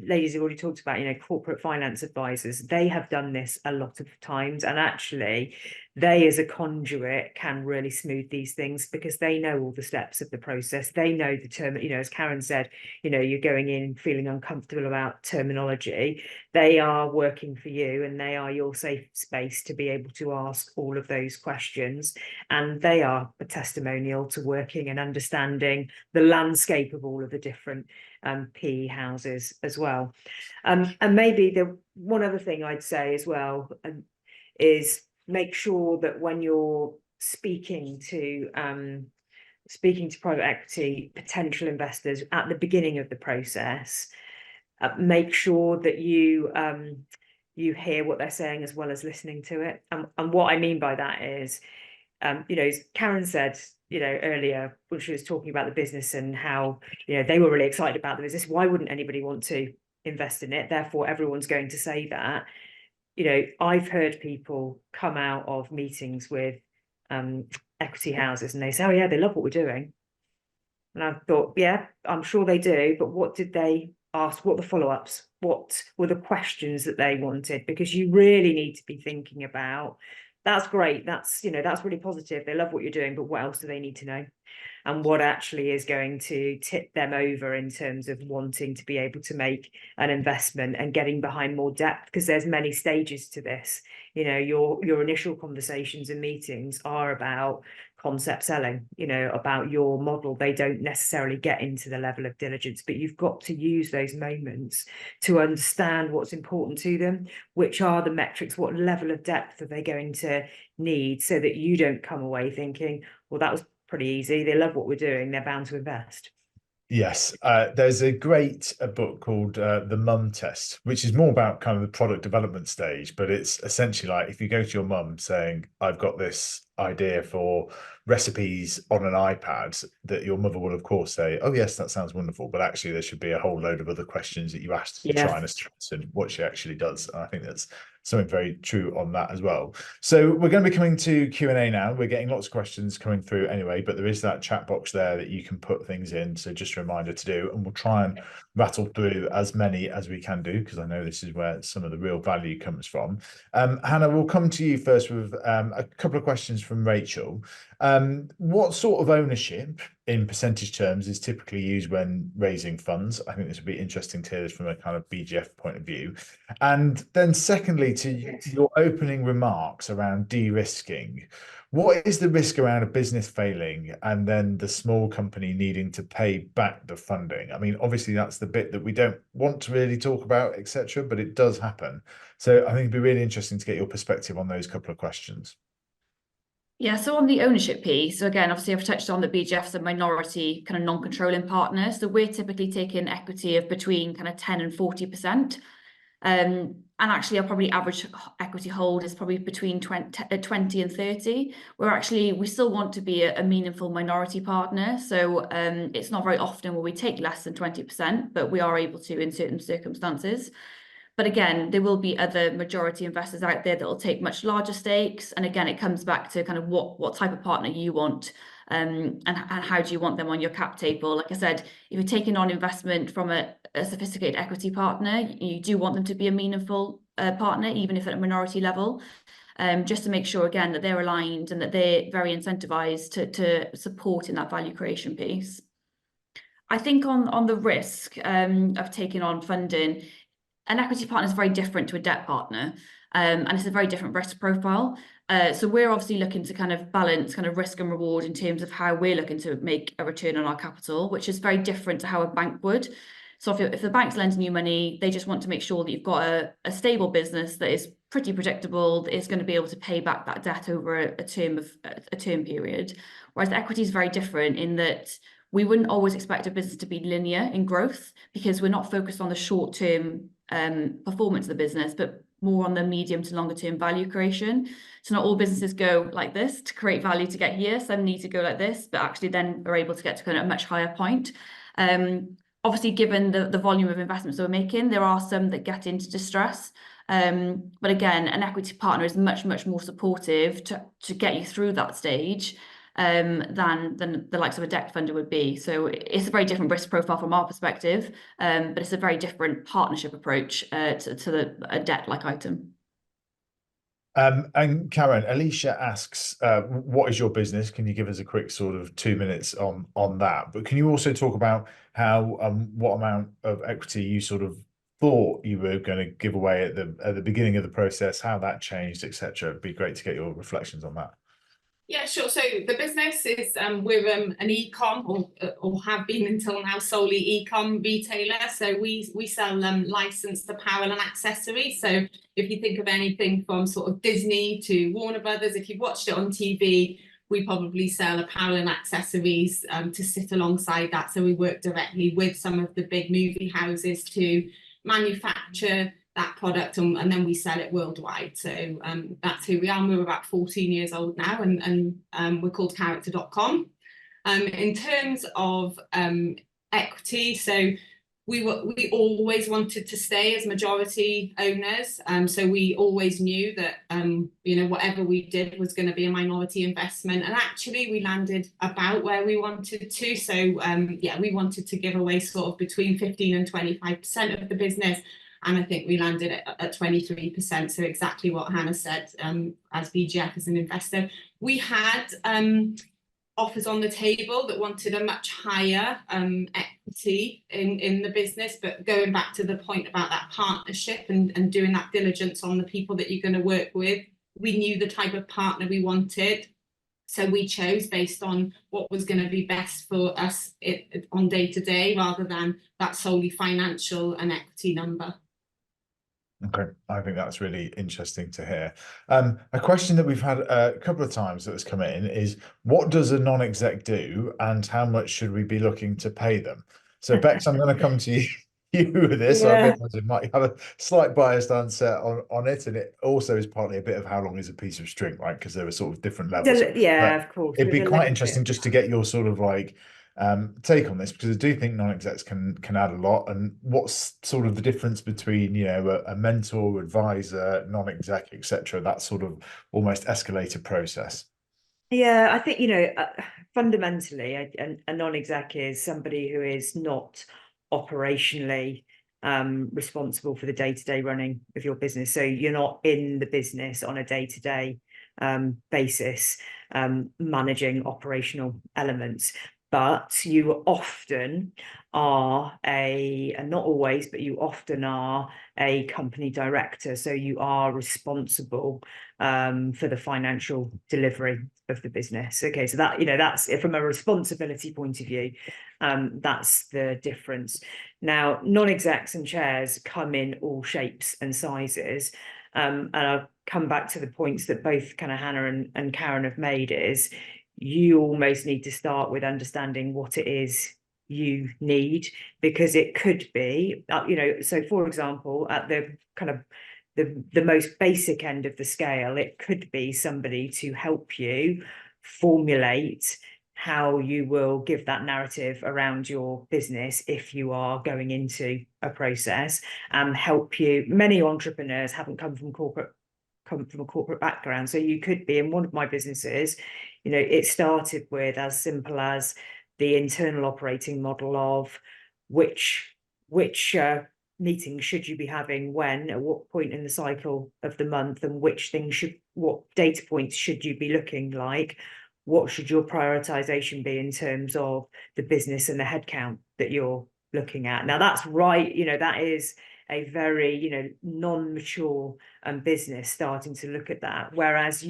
[SPEAKER 3] ladies have already talked about, you know, corporate finance advisors. They have done this a lot of times, and actually they as a conduit can really smooth these things, because they know all the steps of the process. They know the term, you know, as Karen said, you know, you're going in feeling uncomfortable about terminology. They are working for you, and they are your safe space to be able to ask all of those questions. And they are a testimonial to working and understanding the landscape of all of the different PE houses as well. And maybe the one other thing I'd say as well is make sure that when you're speaking to private equity potential investors at the beginning of the process, make sure that you hear what they're saying as well as listening to it. And what I mean by that is, you know, as Karen said, you know, earlier when she was talking about the business and how, you know, they were really excited about the business. Why wouldn't anybody want to invest in it? Therefore, everyone's going to say that. You know, I've heard people come out of meetings with equity houses and they say, oh yeah, they love what we're doing. And I thought, yeah, I'm sure they do, but what did they asked what the follow-ups, what were the questions that they wanted, because you really need to be thinking about, that's great, that's, you know, that's really positive, they love what you're doing, but what else do they need to know? And what actually is going to tip them over in terms of wanting to be able to make an investment and getting behind more depth, because there's many stages to this. You know, your initial conversations and meetings are about concept selling, you know, about your model. They don't necessarily get into the level of diligence, but you've got to use those moments to understand what's important to them, which are the metrics, what level of depth are they going to need, so that you don't come away thinking, well, that was pretty easy, they love what we're doing, they're bound to invest.
[SPEAKER 1] Yes, there's a great book called The Mum Test, which is more about kind of the product development stage, but it's essentially like if you go to your mum saying, I've got this idea for recipes on an iPad, that your mother will of course say, oh yes, that sounds wonderful, but actually there should be a whole load of other questions that you ask to try and assess what she actually does. And I think that's something very true on that as well. So we're going to be coming to Q&A now. We're getting lots of questions coming through anyway, but there is that chat box there that you can put things in. So just a reminder to do, and we'll try and rattle through as many as we can do, because I know this is where some of the real value comes from. Hannah, we'll come to you first with a couple of questions from Rachel. What sort of ownership in percentage terms is typically used when raising funds? I think this would be interesting to hear this from a kind of BGF point of view. And then secondly, to your opening remarks around de-risking, what is the risk around a business failing and then the small company needing to pay back the funding? I mean, obviously that's the bit that we don't want to really talk about, etc., but it does happen. So I think it'd be really interesting to get your perspective on those couple of questions.
[SPEAKER 2] Yeah, so on the ownership piece, so again, obviously I've touched on that BGF's a minority kind of non-controlling partner. So we're typically taking equity of between kind of 10 and 40%. And actually our probably average equity hold is probably between 20 and 30. We still want to be a meaningful minority partner. So it's not very often where we take less than 20%, but we are able to in certain circumstances. But again, there will be other majority investors out there that will take much larger stakes. And again, it comes back to kind of what type of partner you want, and how do you want them on your cap table. Like I said, if you're taking on investment from a sophisticated equity partner, you do want them to be a meaningful partner, even if at a minority level, just to make sure, again, that they're aligned and that they're very incentivized to support in that value creation piece. I think on the risk of taking on funding, an equity partner is very different to a debt partner, and it's a very different risk profile. So we're obviously looking to kind of balance kind of risk and reward in terms of how we're looking to make a return on our capital, which is very different to how a bank would. So if the bank's lending you money, they just want to make sure that you've got a stable business that is pretty predictable, that is going to be able to pay back that debt over a term period. Whereas equity is very different in that we wouldn't always expect a business to be linear in growth, because we're not focused on the short-term performance of the business, but more on the medium to longer term value creation. So not all businesses go like this to create value to get here. Some need to go like this, but actually then are able to get to kind of a much higher point. Obviously, given the volume of investments we're making, there are some that get into distress. But again, an equity partner is much, much more supportive to get you through that stage than the likes of a debt funder would be. So it's a very different risk profile from our perspective, but it's a very different partnership approach to a debt-like item.
[SPEAKER 1] And Karen, Alicia asks, what is your business? Can you give us a quick sort of 2 minutes on that? But can you also talk about how what amount of equity you sort of thought you were going to give away at the beginning of the process, how that changed, etc.? It'd be great to get your reflections on that.
[SPEAKER 4] Yeah, sure. So the business is we're an e-com or have been until now solely e-com retailer. So we sell licensed apparel and accessories. So if you think of anything from sort of Disney to Warner Brothers, if you've watched it on TV, we probably sell apparel and accessories to sit alongside that. So we work directly with some of the big movie houses to manufacture that product, and then we sell it worldwide. So that's who we are. We're about 14 years old now, and we're called character.com. In terms of equity, so we always wanted to stay as majority owners. So we always knew that, you know, whatever we did was going to be a minority investment. And actually we landed about where we wanted to. So yeah, we wanted to give away sort of between 15 and 25% of the business. And I think we landed at 23%. So exactly what Hannah said, as BGF as an investor. We had offers on the table that wanted a much higher equity in the business, but going back to the point about that partnership and doing that diligence on the people that you're going to work with, we knew the type of partner we wanted, so we chose based on what was going to be best for us on day to day, rather than that solely financial and equity number.
[SPEAKER 1] Okay, I think that's really interesting to hear. A question that we've had a couple of times that has come in is, what does a non-exec do and how much should we be looking to pay them? So Bex, I'm going to come to you with this. So I realise you might have a slight biased answer on it, and it also is partly a bit of how long is a piece of string, right? Because there are sort of different levels.
[SPEAKER 3] Yeah,
[SPEAKER 1] But
[SPEAKER 3] of course.
[SPEAKER 1] it'd be quite interesting just to get your sort of like take on this, because I do think non-execs can add a lot. And what's sort of the difference between, you know, a mentor, advisor, non-exec, etc., that sort of almost escalator process?
[SPEAKER 3] Yeah, I think, you know, fundamentally a non-exec is somebody who is not operationally responsible for the day-to-day running of your business. So you're not in the business on a day-to-day basis managing operational elements. But you often are and not always, but you often are a company director. So you are responsible for the financial delivery of the business. Okay, so that, you know, that's from a responsibility point of view, that's the difference. Now, non-execs and chairs come in all shapes and sizes. And I'll come back to the points that both kind of Hannah and Karen have made, is you almost need to start with understanding what it is you need, because it could be, you know, so for example, at the kind of the most basic end of the scale, it could be somebody to help you formulate how you will give that narrative around your business if you are going into a process, and help you. Many entrepreneurs haven't come from a corporate background. So you could be in one of my businesses, you know, it started with as simple as the internal operating model of which meetings should you be having when, at what point in the cycle of the month, and what data points should you be looking like, what should your prioritization be in terms of the business and the headcount that you're looking at. Now that's right, you know, that is a very, you know, non-mature business starting to look at that, whereas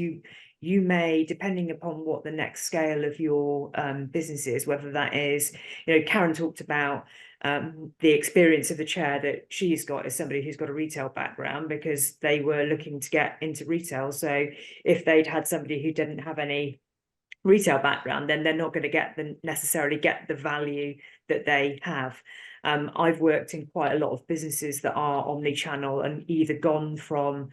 [SPEAKER 3] you may, depending upon what the next scale of your business is, whether that is, you know, Karen talked about the experience of the chair that she's got is somebody who's got a retail background, because they were looking to get into retail. So if they'd had somebody who didn't have any retail background, then they're not going to necessarily get the value that they have. I've worked in quite a lot of businesses that are omni-channel and either gone from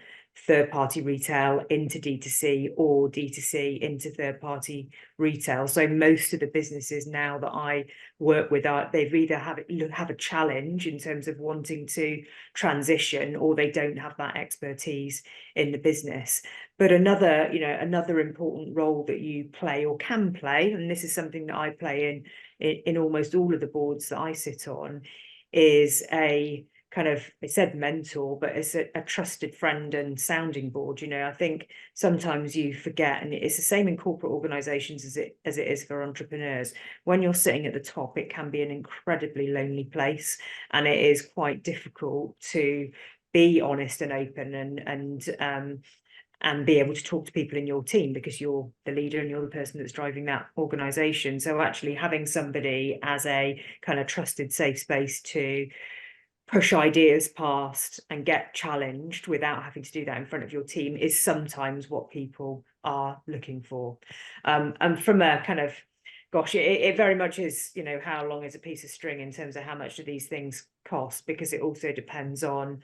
[SPEAKER 3] third-party retail into D2C or D2C into third-party retail. So most of the businesses now that I work with they've either have a challenge in terms of wanting to transition, or they don't have that expertise in the business. But another important role that you play or can play, and this is something that I play in almost all of the boards that I sit on, is a kind of, I said mentor, but it's a trusted friend and sounding board. You know, I think sometimes you forget, and it's the same in corporate organizations as it is for entrepreneurs. When you're sitting at the top, it can be an incredibly lonely place, and it is quite difficult to be honest and open and be able to talk to people in your team, because you're the leader and you're the person that's driving that organization. So actually having somebody as a kind of trusted safe space to push ideas past and get challenged without having to do that in front of your team is sometimes what people are looking for. And from a kind of, gosh, it very much is, you know, how long is a piece of string in terms of how much do these things cost, because it also depends on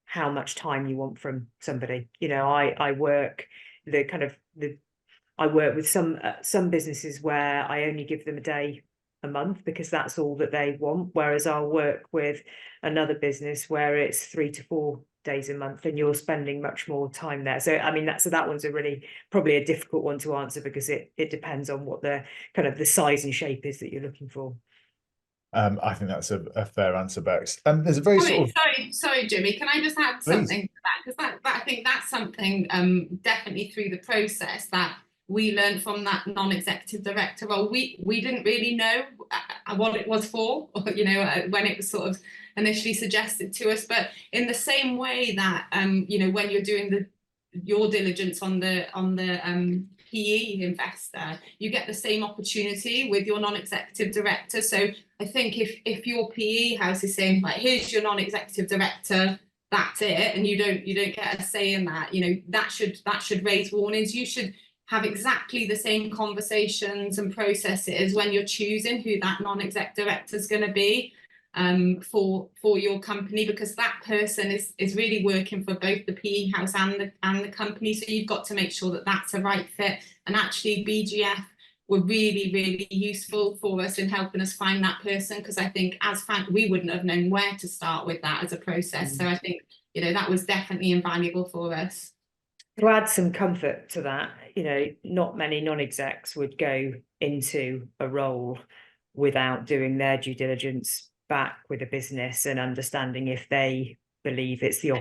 [SPEAKER 3] how much time you want from somebody. You know, I work with some businesses where I only give them a day a month because that's all that they want. Whereas I'll work with another business where it's 3 to 4 days a month and you're spending much more time there. So I mean that one's probably a difficult one to answer because it depends on what the kind of the size and shape is that you're looking for.
[SPEAKER 1] I think that's a fair answer, Bex. There's a very
[SPEAKER 4] Sorry, Jimmy. Can I just add something to that? Because that I think that's something definitely through the process that we learned from that non-executive director role. We didn't really know what it was for, you know, when it was sort of initially suggested to us. But in the same way that you know, when you're doing your diligence on the PE investor, you get the same opportunity with your non-executive director. So I think if your PE house is saying, like, here's your non-executive director, that's it, and you don't get a say in that, you know, that should raise warnings. You should have exactly the same conversations and processes when you're choosing who that non-exec director is going to be for your company, because that person is really working for both the PE house and the company. So you've got to make sure that that's a right fit. And actually BGF were really, really useful for us in helping us find that person, because I think we wouldn't have known where to start with that as a process. So I think, you know, that was definitely invaluable for us.
[SPEAKER 3] To add some comfort to that, you know, not many non-execs would go into a role without doing their due diligence back with a business and understanding if they believe it's the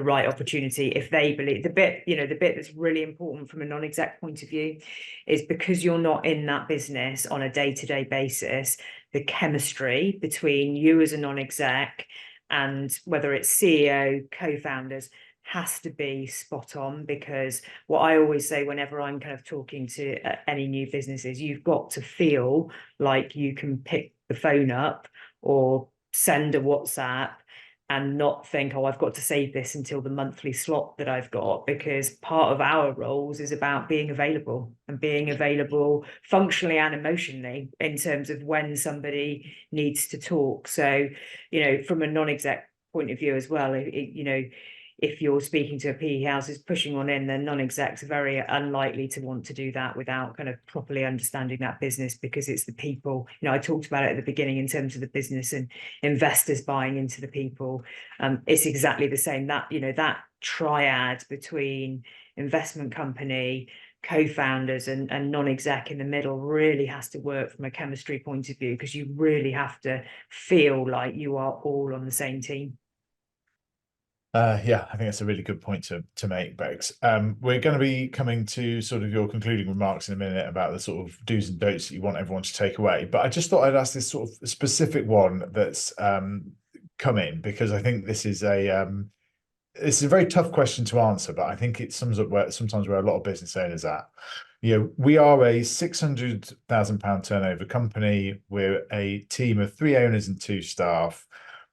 [SPEAKER 3] right opportunity, if they believe the bit that's really important from a non-exec point of view is because you're not in that business on a day-to-day basis, the chemistry between you as a non-exec and whether it's CEO, co-founders, has to be spot on. Because what I always say whenever I'm kind of talking to any new businesses, you've got to feel like you can pick the phone up or send a WhatsApp and not think, oh, I've got to save this until the monthly slot that I've got, because part of our roles is about being available and being available functionally and emotionally in terms of when somebody needs to talk. So, you know, from a non-exec point of view as well, you know, if you're speaking to a PE house is pushing on in, then non-execs are very unlikely to want to do that without kind of properly understanding that business, because it's the people, you know, I talked about it at the beginning in terms of the business and investors buying into the people. It's exactly the same, that, you know, that triad between investment company, co-founders and non-exec in the middle really has to work from a chemistry point of view, because you really have to feel like you are all on the same team.
[SPEAKER 1] Yeah, I think that's a really good point to make, Bex. We're going to be coming to sort of your concluding remarks in a minute about the sort of do's and don'ts that you want everyone to take away. But I just thought I'd ask this sort of specific one that's come in, because I think this is a very tough question to answer, but I think it sums up sometimes where a lot of business owners are at. You know, we are a £600,000 turnover company. We're a team of 3 owners and 2 staff.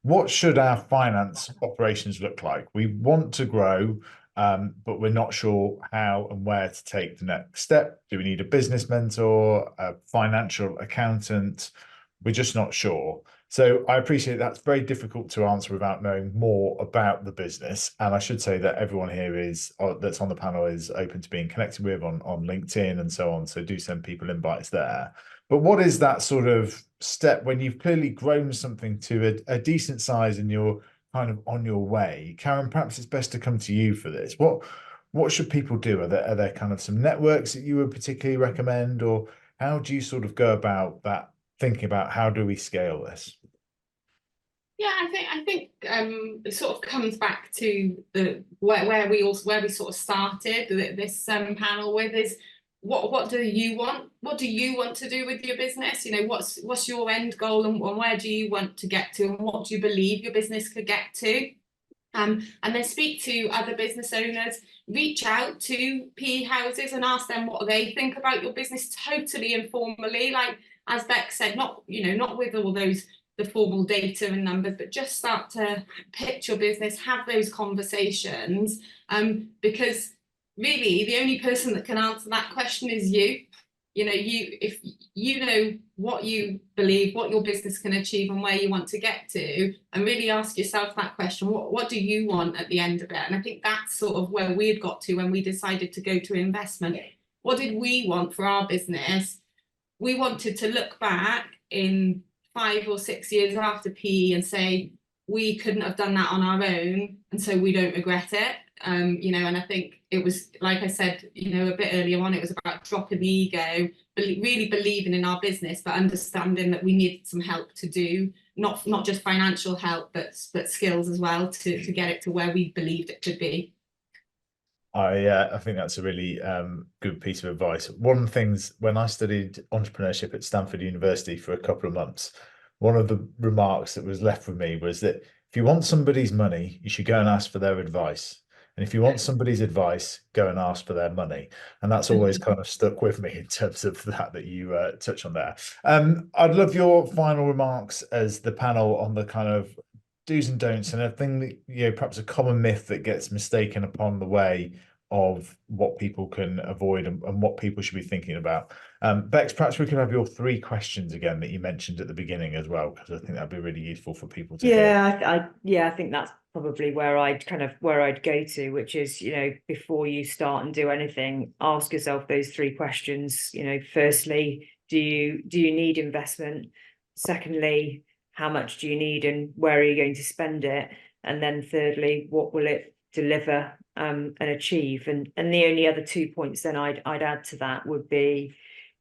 [SPEAKER 1] What should our finance operations look like? We want to grow, but we're not sure how and where to take the next step. Do we need a business mentor, a financial accountant? We're just not sure. So I appreciate that's very difficult to answer without knowing more about the business. And I should say that everyone here that's on the panel is open to being connected with on LinkedIn and so on. So do send people invites there. But what is that sort of step when you've clearly grown something to a decent size and you're kind of on your way? Karen, perhaps it's best to come to you for this. What should people do? Are there kind of some networks that you would particularly recommend, or how do you sort of go about that, thinking about how do we scale this?
[SPEAKER 4] Yeah, I think it sort of comes back to where we sort of started this panel with is what do you want? What do you want to do with your business? You know, what's your end goal, and where do you want to get to, and what do you believe your business could get to? And then speak to other business owners, reach out to PE houses and ask them what they think about your business, totally informally, like as Beck said, not with all those the formal data and numbers, but just start to pitch your business, have those conversations, because really the only person that can answer that question is you. You know, if you know what you believe, what your business can achieve and where you want to get to, and really ask yourself that question, what do you want at the end of it? And I think that's sort of where we had got to when we decided to go to investment. What did we want for our business? We wanted to look back in 5 or 6 years after PE and say, we couldn't have done that on our own, and so we don't regret it. You know, and I think it was, like I said, you know, a bit earlier on, it was about dropping the ego, really believing in our business, but understanding that we needed some help to do, not just financial help, but skills as well to get it to where we believed it could be.
[SPEAKER 1] I think that's a really good piece of advice. One of the things, when I studied entrepreneurship at Stanford University for a couple of months, one of the remarks that was left with me was that if you want somebody's money, you should go and ask for their advice. And if you want somebody's advice, go and ask for their money. And that's always kind of stuck with me in terms of that you touch on there. I'd love your final remarks as the panel on the kind of do's and don'ts, and a thing that, you know, perhaps a common myth that gets mistaken upon the way of what people can avoid and what people should be thinking about. Bex, perhaps we could have your 3 questions again that you mentioned at the beginning as well, because I think that'd be really useful for people to hear.
[SPEAKER 3] I think that's probably where I'd go to, which is, you know, before you start and do anything, ask yourself those 3 questions. You know, firstly, do you need investment? Secondly, how much do you need and where are you going to spend it? And then thirdly, what will it deliver and achieve? And the only other 2 points then I'd add to that would be,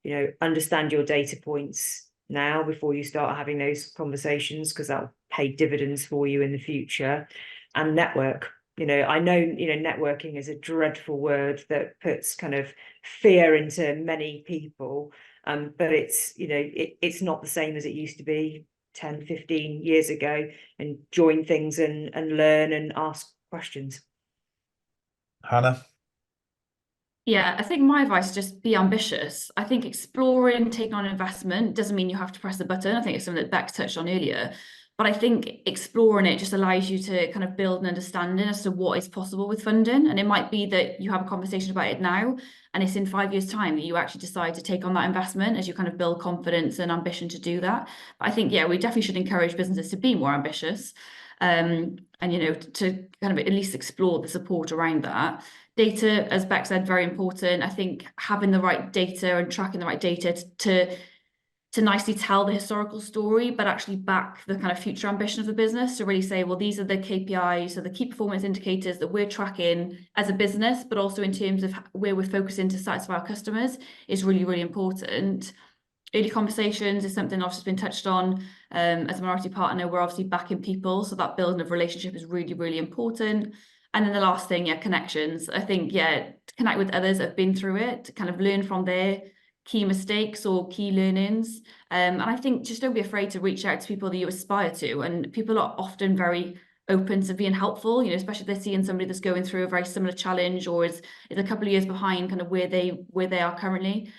[SPEAKER 3] you know, understand your data points now before you start having those conversations, because that'll pay dividends for you in the future. And network. You know, I know, you know, networking is a dreadful word that puts kind of fear into many people, but it's, you know, it's not the same as it used to be 10, 15 years ago. And join things and learn and ask questions.
[SPEAKER 1] Hannah?
[SPEAKER 2] Yeah, I think my advice is just be ambitious. I think exploring, taking on investment doesn't mean you have to press the button. I think it's something that Bex touched on earlier. But I think exploring it just allows you to kind of build an understanding as to what is possible with funding. And it might be that you have a conversation about it now, and it's in 5 years' time that you actually decide to take on that investment as you kind of build confidence and ambition to do that. But I think, yeah, we definitely should encourage businesses to be more ambitious, and, you know, to kind of at least explore the support around that. Data, as Beck said, very important. I think having the right data and tracking the right data to nicely tell the historical story, but actually back the kind of future ambition of the business, to really say, well, these are the KPIs, so the key performance indicators that we're tracking as a business, but also in terms of where we're focusing to satisfy our customers, is really, really important. Early conversations is something obviously been touched on. As a minority partner, we're obviously backing people, so that building of relationship is really, really important. And then the last thing, yeah, connections. I think, yeah, to connect with others that have been through it, to kind of learn from their key mistakes or key learnings. And I think just don't be afraid to reach out to people that you aspire to. And people are often very open to being helpful, you know, especially if they're seeing somebody that's going through a very similar challenge or is a couple of years behind kind of where they are currently.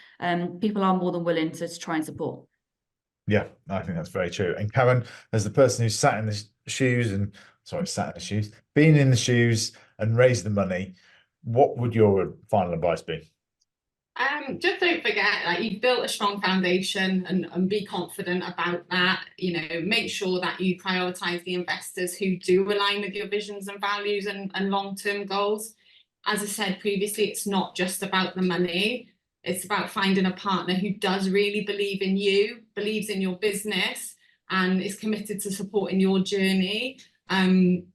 [SPEAKER 2] People are more than willing to try and support.
[SPEAKER 1] Yeah, I think that's very true. And Karen, as the person who's sat in the shoes and been in the shoes and raised the money, what would your final advice be?
[SPEAKER 4] Just don't forget that you've built a strong foundation and be confident about that. You know, make sure that you prioritize the investors who do align with your visions and values and long-term goals. As I said previously, it's not just about the money. It's about finding a partner who does really believe in you, believes in your business, and is committed to supporting your journey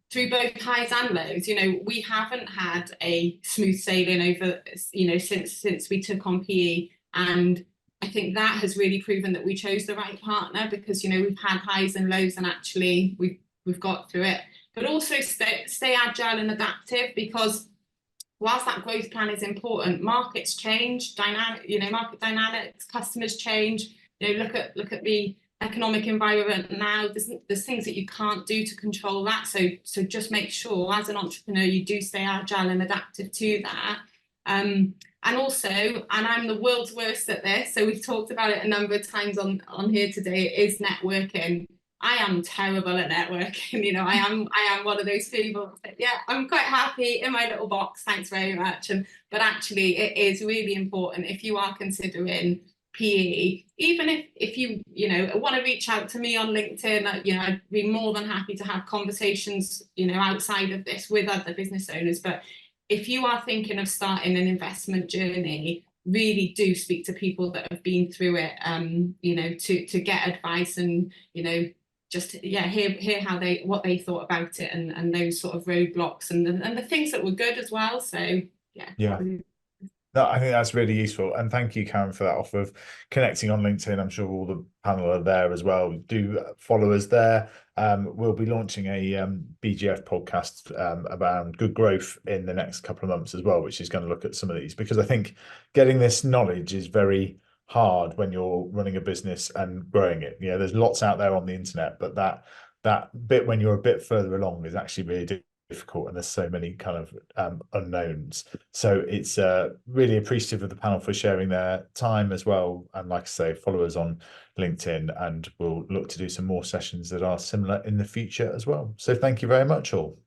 [SPEAKER 4] through both highs and lows. You know, we haven't had a smooth sailing over, you know, since we took on PE, and I think that has really proven that we chose the right partner, because, you know, we've had highs and lows, and actually we've got through it. But also stay agile and adaptive, because whilst that growth plan is important, markets change, market dynamics, customers change. You know, look at the economic environment now. There's things that you can't do to control that. So just make sure as an entrepreneur you do stay agile and adaptive to that. And also, and I'm the world's worst at this, so we've talked about it a number of times on here today, is networking. I am terrible at networking. You know, I am one of those people that, yeah, I'm quite happy in my little box, thanks very much. But actually it is really important, if you are considering PE, even if you want to reach out to me on LinkedIn, you know, I'd be more than happy to have conversations, you know, outside of this with other business owners. But if you are thinking of starting an investment journey, really do speak to people that have been through it, you know, to get advice and, you know, just hear how what they thought about it, and those sort of roadblocks and the things that were good as well. So
[SPEAKER 1] Yeah. No, I think that's really useful. And thank you, Karen, for that offer of connecting on LinkedIn. I'm sure all the panel are there as well. Do follow us there. We'll be launching a BGF podcast around good growth in the next couple of months as well, which is going to look at some of these, because I think getting this knowledge is very hard when you're running a business and growing it. You know, there's lots out there on the internet, but that bit when you're a bit further along is actually really difficult, and there's so many kind of unknowns. So it's really appreciative of the panel for sharing their time as well. And like I say, follow us on LinkedIn, and we'll look to do some more sessions that are similar in the future as well. So thank you very much all.